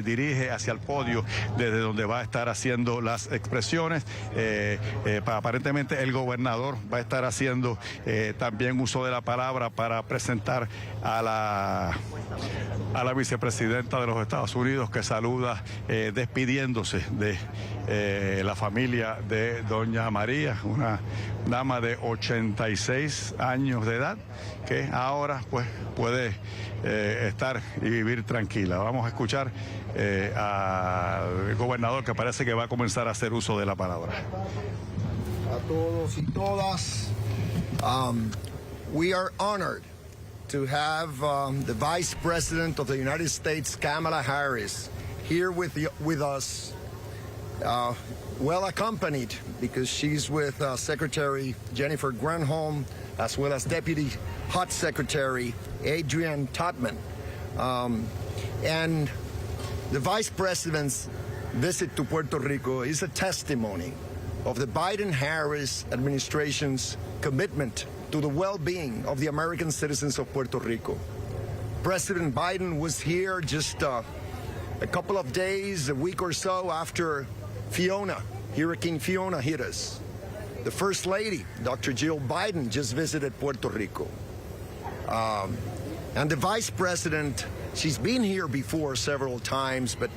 dirige hacia el podio, desde donde va a estar haciendo las expresiones. Aparentemente el gobernador va a estar haciendo también uso de la palabra para presentar a la vicepresidenta de los Estados Unidos, que saluda despidiéndose de la familia de doña María, una dama de 86 años de edad, que ahora pues puede estar y vivir tranquila. Vamos a escuchar al gobernador, que parece que va a comenzar a hacer uso de la palabra. A todos y todas, we are honored to have the Vice President of the United States, Kamala Harris, here with us, well accompanied, because she's with Secretary Jennifer Granholm, as well as Deputy HUD Secretary Adrian Todman. And the Vice President's visit to Puerto Rico is a testimony of the Biden-Harris administration's commitment to the well-being of the American citizens of Puerto Rico. President Biden was here just a couple of days, a week or so after Hurricane Fiona hit us. The First Lady, Dr. Jill Biden, just visited Puerto Rico. And the Vice President, she's been here before several times, but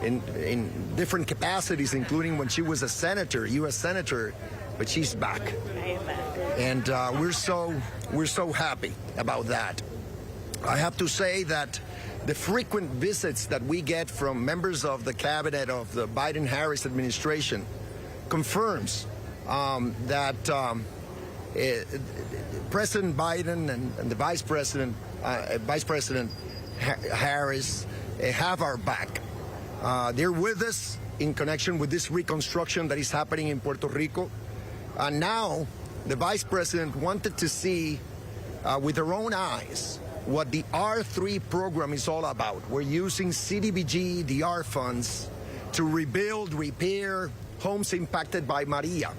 in different capacities, including when she was a senator, U.S. Senator, but she's back. Amen. And we're so happy about that. I have to say that the frequent visits that we get from members of the cabinet of the Biden-Harris administration confirms that President Biden and the Vice President Harris have our back. They're with us in connection with this reconstruction that is happening in Puerto Rico. And now the Vice President wanted to see with her own eyes what the R3 program is all about. We're using CDBG, DR funds, to rebuild, repair homes impacted by Maria.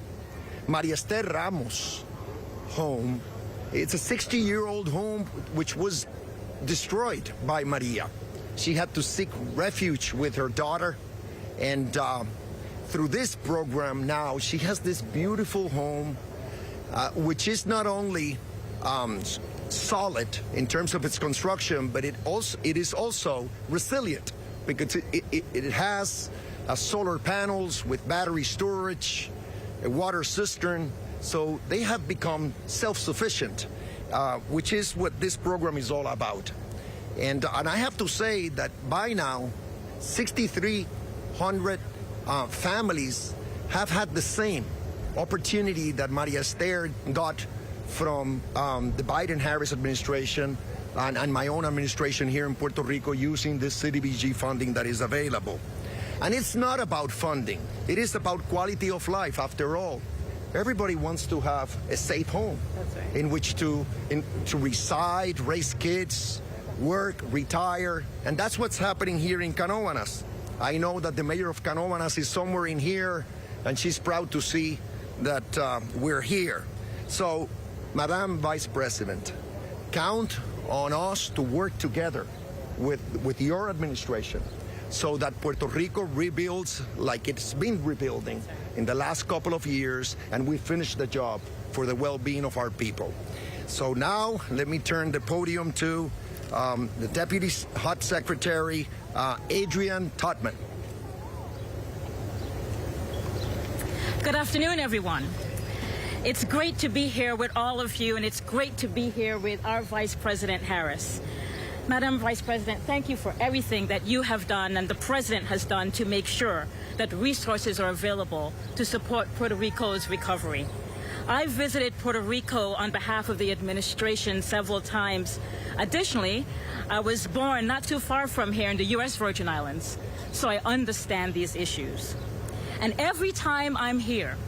Maria Esther Ramos' home, it's a 60-year-old home which was destroyed by Maria. She had to seek refuge with her daughter, and through this program now, she has this beautiful home, which is not only solid in terms of its construction, but it is also resilient, because it has solar panels with battery storage, a water cistern, so they have become self-sufficient, which is what this program is all about. And I have to say that by now, 6,300 families have had the same opportunity that Maria Esther got from the Biden-Harris administration and my own administration here in Puerto Rico, using this CDBG funding that is available. And it's not about funding. It is about quality of life, after all. Everybody wants to have a safe home. That's right. In which to reside, raise kids, work, retire, and that's what's happening here in Canóvanas. I know that the mayor of Canóvanas is somewhere in here, and she's proud to see that we're here. So, Madam Vice President, count on us to work together with your administration so that Puerto Rico rebuilds like it's been rebuilding in the last couple of years, and we finish the job for the well-being of our people. So now, let me turn the podium to the Deputy HUD Secretary, Adrian Todman. Good afternoon, everyone. It's great to be here with all of you, and it's great to be here with our Vice President Harris. Madam Vice President, thank you for everything that you have done and the President has done to make sure that resources are available to support Puerto Rico's recovery. I visited Puerto Rico on behalf of the administration several times. Additionally, I was born not too far from here in the U.S. Virgin Islands, so I understand these issues. And every time I'm here,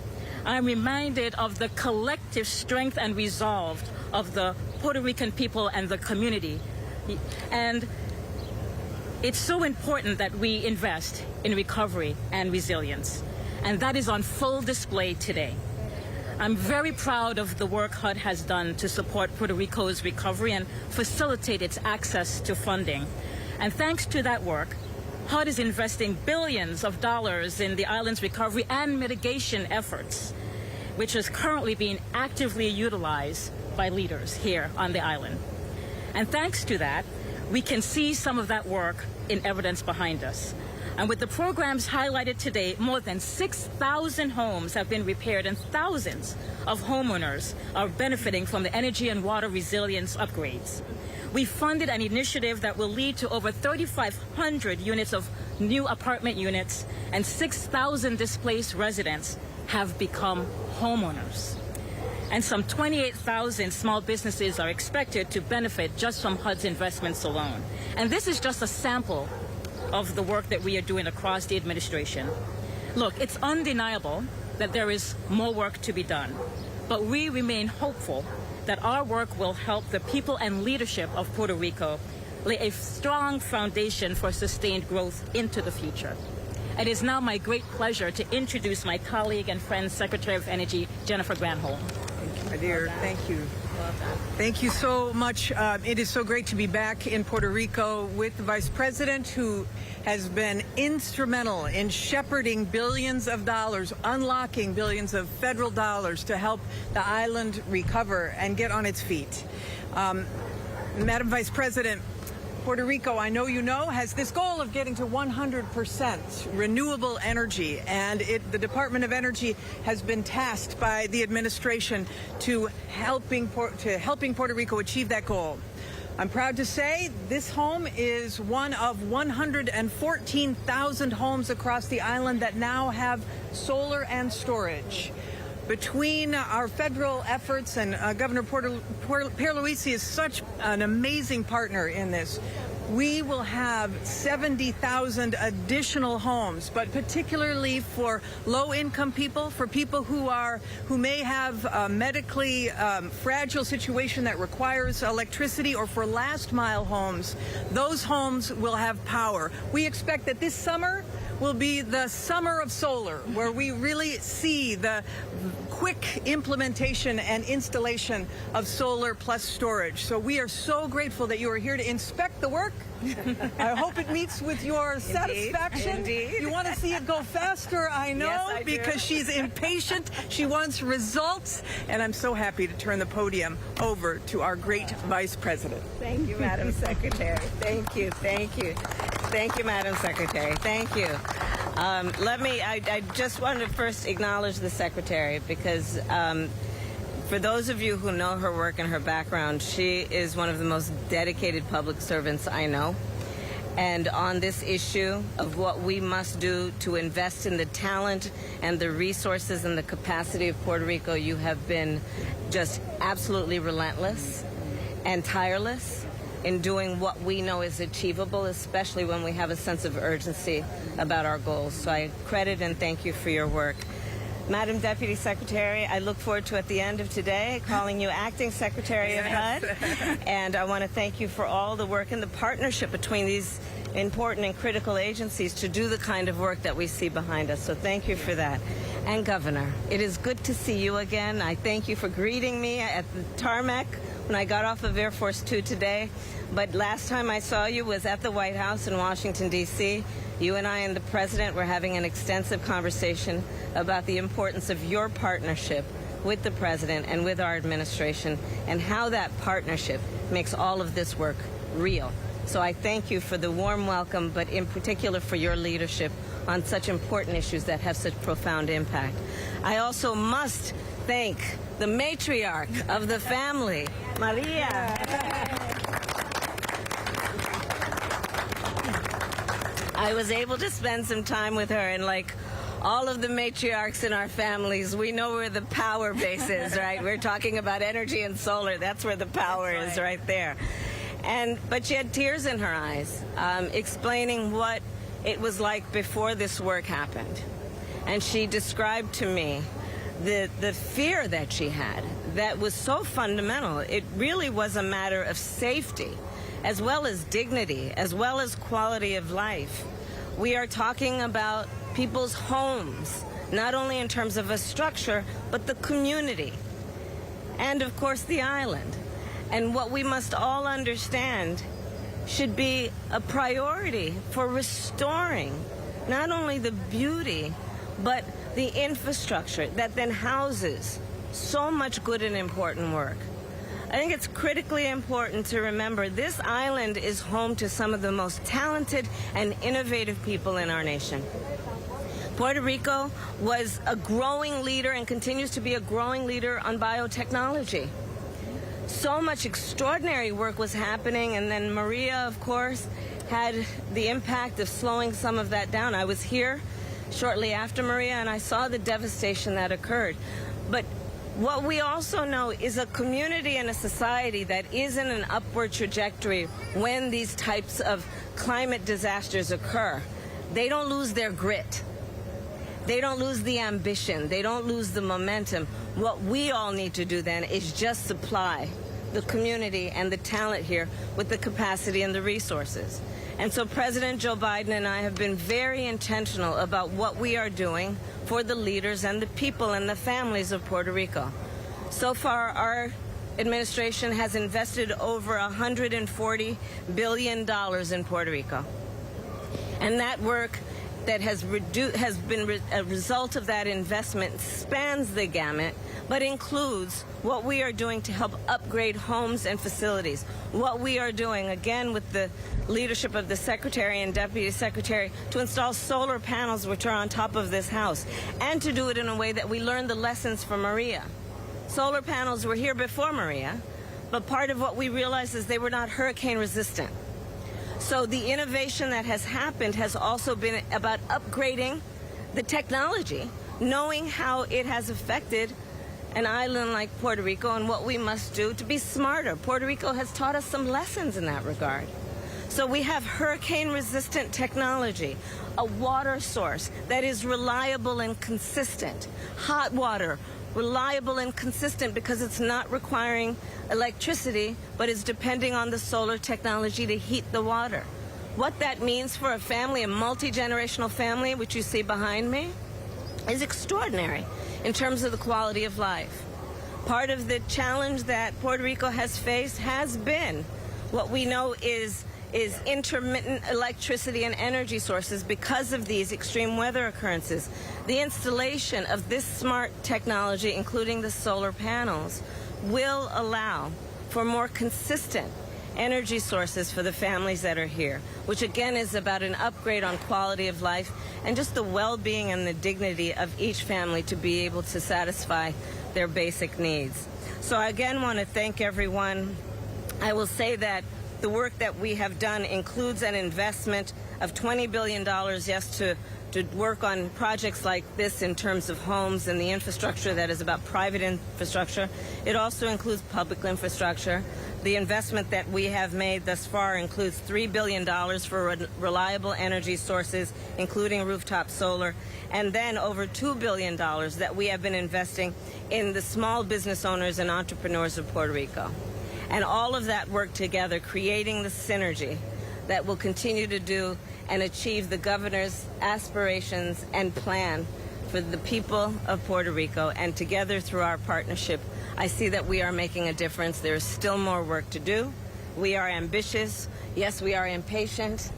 I'm reminded of the collective strength and resolve of the Puerto Rican people and the community. And it's so important that we invest in recovery and resilience. And that is on full display today. I'm very proud of the work HUD has done to support Puerto Rico's recovery and facilitate its access to funding. And thanks to that work, HUD is investing billions of dollars in the island's recovery and mitigation efforts, which is currently being actively utilized by leaders here on the island. And thanks to that, we can see some of that work in evidence behind us. And with the programs highlighted today, more than 6,000 homes have been repaired and thousands of homeowners are benefiting from the energy and water resilience upgrades. We funded an initiative that will lead to over 3,500 units of new apartment units, and 6,000 displaced residents have become homeowners. And some 28,000 small businesses are expected to benefit just from HUD's investments alone. And this is just a sample of the work that we are doing across the administration. Look, it's undeniable that there is more work to be done, but we remain hopeful that our work will help the people and leadership of Puerto Rico lay a strong foundation for sustained growth into the future. It is now my great pleasure to introduce my colleague and friend, Secretary of Energy, Jennifer Granholm. Thank you, my dear. Thank you. Thank you so much. It is so great to be back in Puerto Rico with the Vice President, who has been instrumental in shepherding billions of dollars, unlocking billions of federal dollars to help the island recover and get on its feet. Madam Vice President, Puerto Rico, I know you know, has this goal of getting to 100% renewable energy, and the Department of Energy has been tasked by the administration to helping Puerto Rico achieve that goal. I'm proud to say this home is one of 114,000 homes across the island that now have solar and storage. Between our federal efforts and Governor Pierluisi is such an amazing partner in this, we will have 70,000 additional homes, but particularly for low-income people, for people who may have a medically fragile situation that requires electricity, or for last-mile homes. Those homes will have power. We expect that this summer will be the summer of solar, where we really see the quick implementation and installation of solar plus storage. So we are so grateful that you are here to inspect the work. I hope it meets with your satisfaction. Indeed. You want to see it go faster, I know, Yes, I do. because she's impatient. She wants results. And I'm so happy to turn the podium over to our great Vice President. Thank you, Madam Secretary. Thank you, thank you. Thank you, Madam Secretary. Thank you. I just want to first acknowledge the Secretary, because for those of you who know her work and her background, she is one of the most dedicated public servants I know. And on this issue of what we must do to invest in the talent and the resources and the capacity of Puerto Rico, you have been just absolutely relentless and tireless in doing what we know is achievable, especially when we have a sense of urgency about our goals. So I credit and thank you for your work. Madam Deputy Secretary, I look forward to, at the end of today, calling you Acting Secretary of HUD. And I want to thank you for all the work and the partnership between these important and critical agencies to do the kind of work that we see behind us. So thank you for that. And Governor, it is good to see you again. I thank you for greeting me at the tarmac when I got off of Air Force 2 today. But last time I saw you was at the White House in Washington, D.C. You and I and the President were having an extensive conversation about the importance of your partnership with the President and with our administration, and how that partnership makes all of this work real. So I thank you for the warm welcome, but in particular for your leadership on such important issues that have such profound impact. I also must thank the matriarch of the family, Maria. I was able to spend some time with her, and like all of the matriarchs in our families, we know where the power base is, right? We're talking about energy and solar. That's where the power is, right there. But she had tears in her eyes, explaining what it was like before this work happened. And she described to me the fear that she had that was so fundamental. It really was a matter of safety, as well as dignity, as well as quality of life. We are talking about people's homes, not only in terms of a structure, but the community, and of course the island. And what we must all understand should be a priority for restoring not only the beauty, but the infrastructure that then houses so much good and important work. I think it's critically important to remember this island is home to some of the most talented and innovative people in our nation. Puerto Rico was a growing leader and continues to be a growing leader on biotechnology. So much extraordinary work was happening, and then Maria, of course, had the impact of slowing some of that down. I was here shortly after Maria, and I saw the devastation that occurred. But what we also know is a community and a society that is in an upward trajectory when these types of climate disasters occur. They don't lose their grit. They don't lose the ambition. They don't lose the momentum. What we all need to do then is just supply the community and the talent here with the capacity and the resources. And so President Joe Biden and I have been very intentional about what we are doing for the leaders and the people and the families of Puerto Rico. So far, our administration has invested over $140 billion in Puerto Rico. And that work that has been a result of that investment spans the gamut, but includes what we are doing to help upgrade homes and facilities. What we are doing, again, with the leadership of the Secretary and Deputy Secretary, to install solar panels which are on top of this house, and to do it in a way that we learn the lessons from Maria. Solar panels were here before Maria, but part of what we realized is they were not hurricane resistant. So the innovation that has happened has also been about upgrading the technology, knowing how it has affected an island like Puerto Rico and what we must do to be smarter. Puerto Rico has taught us some lessons in that regard. So we have hurricane-resistant technology, a water source that is reliable and consistent, hot water, reliable and consistent because it's not requiring electricity, but is depending on the solar technology to heat the water. What that means for a family, a multi-generational family, which you see behind me, is extraordinary in terms of the quality of life. Part of the challenge that Puerto Rico has faced has been what we know is intermittent electricity and energy sources because of these extreme weather occurrences. The installation of this smart technology, including the solar panels, will allow for more consistent energy sources for the families that are here, which again is about an upgrade on quality of life and just the well-being and the dignity of each family to be able to satisfy their basic needs. So I again want to thank everyone. I will say that the work that we have done includes an investment of $20 billion, yes, to work on projects like this in terms of homes and the infrastructure that is about private infrastructure. It also includes public infrastructure. The investment that we have made thus far includes $3 billion for reliable energy sources, including rooftop solar, and then over $2 billion that we have been investing in the small business owners and entrepreneurs of Puerto Rico. And all of that work together, creating the synergy that will continue to do and achieve the governor's aspirations and plan for the people of Puerto Rico. And together through our partnership, I see that we are making a difference. There is still more work to do. We are ambitious. Yes, we are impatient.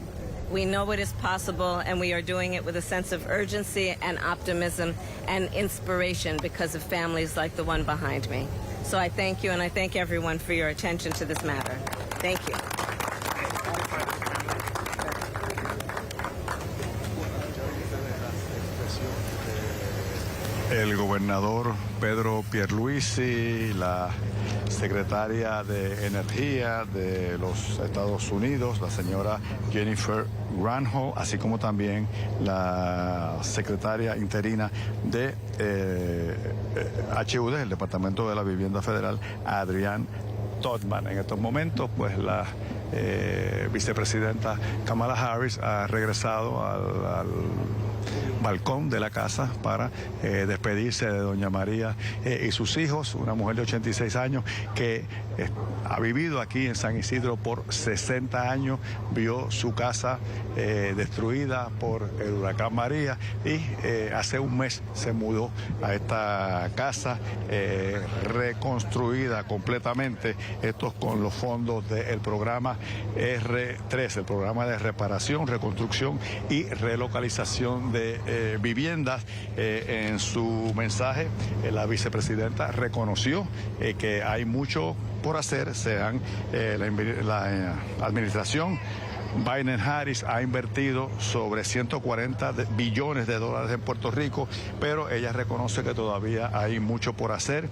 We know it is possible, and we are doing it with a sense of urgency and optimism and inspiration because of families like the one behind me. So I thank you, and I thank everyone for your attention to this matter. Thank you. El gobernador Pedro Pierluisi, la secretaria de Energía de los Estados Unidos, la señora Jennifer Granholm, así como también la secretaria interina de HUD, el Departamento de la Vivienda Federal, Adrienne Todman. En estos momentos, pues la vicepresidenta Kamala Harris ha regresado balcón de la casa para despedirse de doña María y sus hijos, una mujer de 86 años que ha vivido aquí en San Isidro por 60 años, vio su casa destruida por el huracán María y hace un mes se mudó a esta casa reconstruida completamente, esto con los fondos del programa R3, el programa de reparación, reconstrucción y relocalización de viviendas. En su mensaje, la vicepresidenta reconoció que hay mucho por hacer, la administración Biden-Harris ha invertido sobre 140 billones de dólares en Puerto Rico, pero ella reconoce que todavía hay mucho por hacer.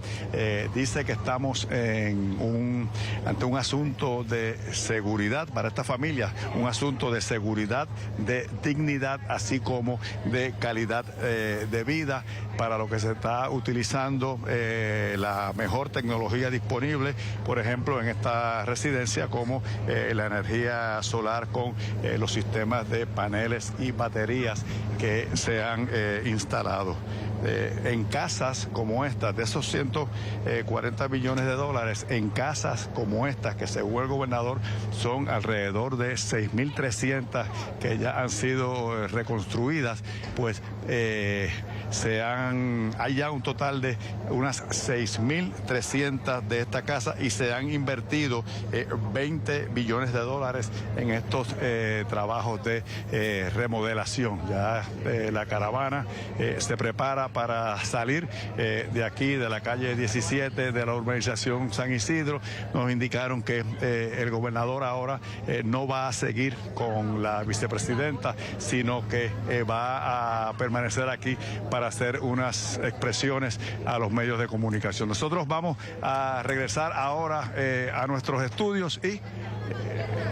Dice que estamos ante un asunto de seguridad para esta familia, un asunto de seguridad, de dignidad, así como de calidad de vida, para lo que se está utilizando la mejor tecnología disponible, por ejemplo, en esta residencia, como la energía solar con los sistemas de paneles y baterías que se han instalado. En casas como estas, de esos 140 billones de dólares, en casas como estas, que según el gobernador son alrededor de 6.300 que ya han sido reconstruidas, pues hay ya un total de unas 6.300 de esta casa y se han invertido 20 billones de dólares en estos trabajos de remodelación. Ya la caravana se prepara para salir de aquí, de la calle 17 de la urbanización San Isidro. Nos indicaron que el gobernador ahora no va a seguir con la vicepresidenta, sino que va a permanecer aquí para hacer unas expresiones a los medios de comunicación. Nosotros vamos a regresar ahora a nuestros estudios y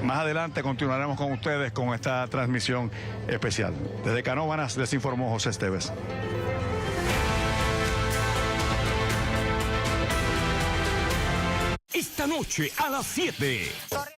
más adelante continuaremos con ustedes con esta transmisión especial. Desde Canóvanas les informó José Esteves. Esta noche a las 7.